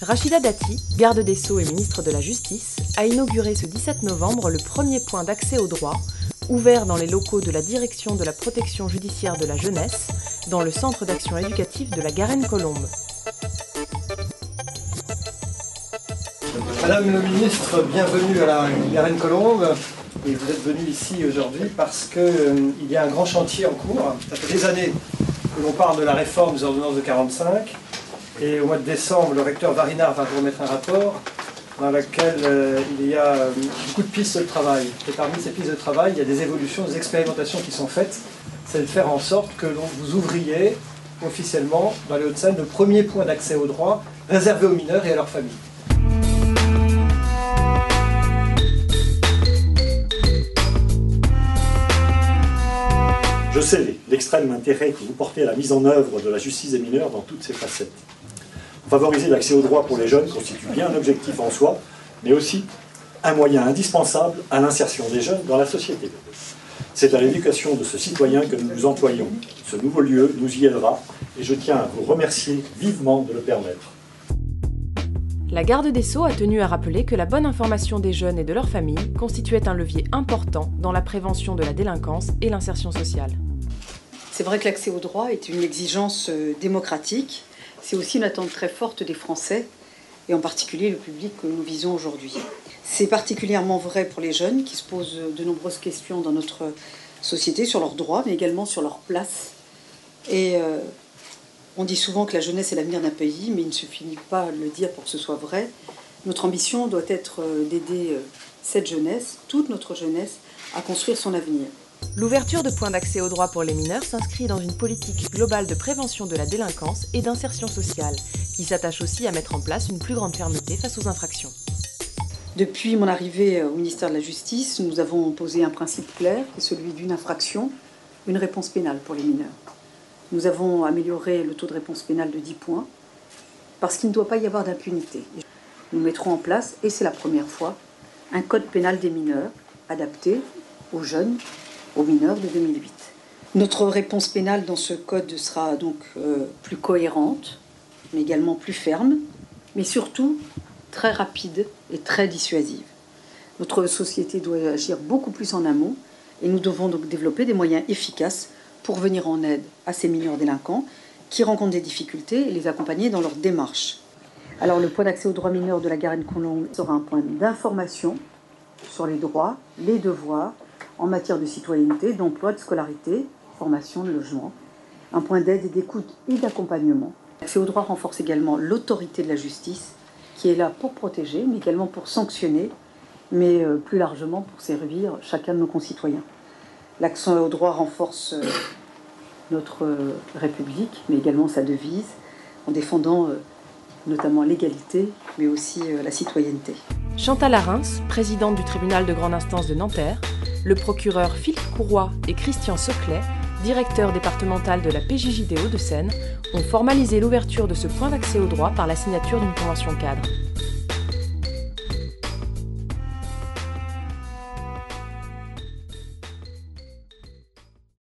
Rachida Dati, garde des Sceaux et ministre de la Justice, a inauguré ce 17 novembre le premier point d'accès au droit, ouvert dans les locaux de la Direction de la protection judiciaire de la jeunesse, dans le centre d'action éducative de la Garenne-Colombes. Madame le ministre, bienvenue à la Garenne-Colombes. Et vous êtes venu ici aujourd'hui parce qu'il y a un grand chantier en cours. Ça fait des années que l'on parle de la réforme des ordonnances de 45. Et au mois de décembre, le recteur Varinard va vous remettre un rapport dans lequel il y a beaucoup de pistes de travail. Et parmi ces pistes de travail, il y a des évolutions, des expérimentations qui sont faites. C'est de faire en sorte que vous ouvriez officiellement dans les Hauts-de-Seine le premier point d'accès au droit réservé aux mineurs et à leurs familles. Je sais l'extrême intérêt que vous portez à la mise en œuvre de la justice des mineurs dans toutes ses facettes. Favoriser l'accès au droit pour les jeunes constitue bien un objectif en soi, mais aussi un moyen indispensable à l'insertion des jeunes dans la société. C'est à l'éducation de ce citoyen que nous nous employons. Ce nouveau lieu nous y aidera et je tiens à vous remercier vivement de le permettre. La garde des Sceaux a tenu à rappeler que la bonne information des jeunes et de leurs familles constituait un levier important dans la prévention de la délinquance et l'insertion sociale. C'est vrai que l'accès au droit est une exigence démocratique. C'est aussi une attente très forte des Français, et en particulier le public que nous visons aujourd'hui. C'est particulièrement vrai pour les jeunes qui se posent de nombreuses questions dans notre société sur leurs droits, mais également sur leur place. Et on dit souvent que la jeunesse est l'avenir d'un pays, mais il ne suffit pas de le dire pour que ce soit vrai. Notre ambition doit être d'aider cette jeunesse, toute notre jeunesse, à construire son avenir. L'ouverture de points d'accès au droit pour les mineurs s'inscrit dans une politique globale de prévention de la délinquance et d'insertion sociale, qui s'attache aussi à mettre en place une plus grande fermeté face aux infractions. Depuis mon arrivée au ministère de la Justice, nous avons posé un principe clair, qui est celui d'une infraction, une réponse pénale pour les mineurs. Nous avons amélioré le taux de réponse pénale de 10 points, parce qu'il ne doit pas y avoir d'impunité. Nous mettrons en place, et c'est la première fois, un code pénal des mineurs, adapté aux jeunes, aux mineurs de 2008. Notre réponse pénale dans ce code sera donc plus cohérente, mais également plus ferme, mais surtout très rapide et très dissuasive. Notre société doit agir beaucoup plus en amont et nous devons donc développer des moyens efficaces pour venir en aide à ces mineurs délinquants qui rencontrent des difficultés et les accompagner dans leur démarche. Alors le point d'accès aux droits mineurs de la Garenne-Colombes sera un point d'information sur les droits, les devoirs, en matière de citoyenneté, d'emploi, de scolarité, formation, de logement, un point d'aide et d'écoute et d'accompagnement. L'accès au droit renforce également l'autorité de la justice, qui est là pour protéger, mais également pour sanctionner, mais plus largement pour servir chacun de nos concitoyens. L'accès au droit renforce notre République, mais également sa devise, en défendant notamment l'égalité, mais aussi la citoyenneté. Chantal Arens, présidente du tribunal de grande instance de Nanterre, le procureur Philippe Courroy et Christian Seclet, directeur départemental de la PJJ des Hauts-de-Seine, ont formalisé l'ouverture de ce point d'accès au droit par la signature d'une convention cadre.